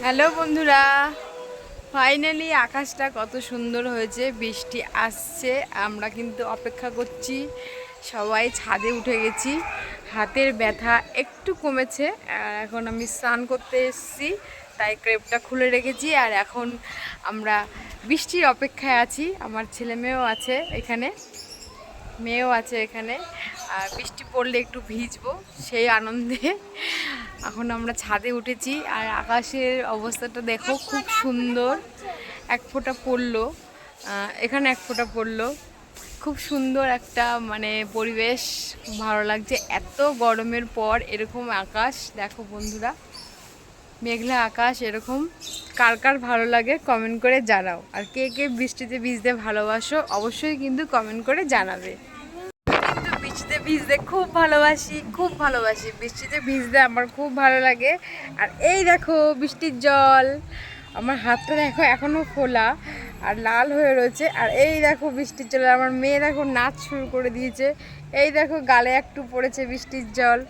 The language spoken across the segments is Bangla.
হ্যালো বন্ধুরা, ফাইনালি আকাশটা কত সুন্দর হয়েছে, বৃষ্টি আসছে। আমরা কিন্তু অপেক্ষা করছি, সবাই ছাদে উঠে গেছি। হাতের ব্যথা একটু কমেছে। আর এখন আমি স্নান করতে এসেছি, তাই ক্রেপটা খুলে রেখেছি। আর এখন আমরা বৃষ্টির অপেক্ষায় আছি। আমার ছেলে মেয়েও আছে এখানে, আর বৃষ্টি পড়লে একটু ভিজবো সেই আনন্দে এখন আমরা ছাদে উঠেছি। আর আকাশের অবস্থাটা দেখো, খুব সুন্দর। এক ফোঁটা পড়লো, এখানে এক ফোঁটা পড়লো। খুব সুন্দর একটা পরিবেশ, ভালো লাগছে। এত গরমের পর এরকম আকাশ দেখো বন্ধুরা, মেঘলা আকাশ এরকম। কার কার ভালো লাগে কমেন্ট করে জানাও। আর কে কে বৃষ্টিতে ভিজতে ভালোবাসো অবশ্যই কিন্তু কমেন্ট করে জানাবে। কিন্তু বৃষ্টিতে ভিজতে খুব ভালোবাসি, বৃষ্টিতে ভিজতে আমার খুব ভালো লাগে। আর এই দেখো বৃষ্টির জল, আমার হাতটা দেখো এখনও ফোলা আর লাল হয়ে রয়েছে। আর এই দেখো বৃষ্টির জল, আমার মেয়ে দেখো নাচ শুরু করে দিয়েছে। এই দেখো গালে একটু পড়েছে বৃষ্টির জল।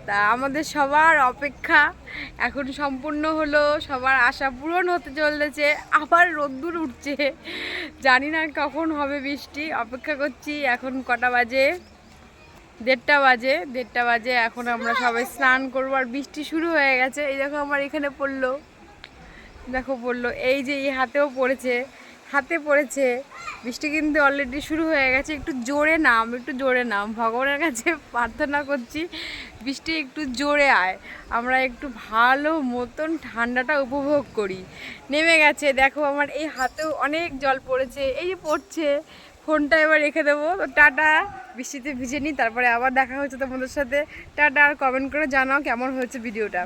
তা আমাদের সবার অপেক্ষা এখন সম্পূর্ণ হলো, সবার আশা পূরণ হতে চলেছে। আবার রোদ্দুর উঠছে, জানি না কখন হবে বৃষ্টি। অপেক্ষা করছি। এখন কটা বাজে? 1:30 বাজে। এখন আমরা সবাই স্নান করবো, আর বৃষ্টি শুরু হয়ে গেছে। এই দেখো আমার এখানে পড়লো, এই যে এই হাতেও পড়েছে, হাতে পড়েছে। বৃষ্টি কিন্তু অলরেডি শুরু হয়ে গেছে। একটু জোরে নাম, ভগবানের কাছে প্রার্থনা করছি বৃষ্টি একটু জোরে আয়, আমরা একটু ভালো মতন ঠান্ডাটা উপভোগ করি। নেমে গেছে দেখো, আমার এই হাতেও অনেক জল পড়েছে, এই যে পড়ছে। ফোনটা এবার রেখে দেবো। তো টাটা, বৃষ্টিতে ভিজে নিই, তারপরে আবার দেখা হচ্ছে তোমাদের সাথে। টাটা, আর কমেন্ট করে জানাও কেমন হয়েছে ভিডিওটা।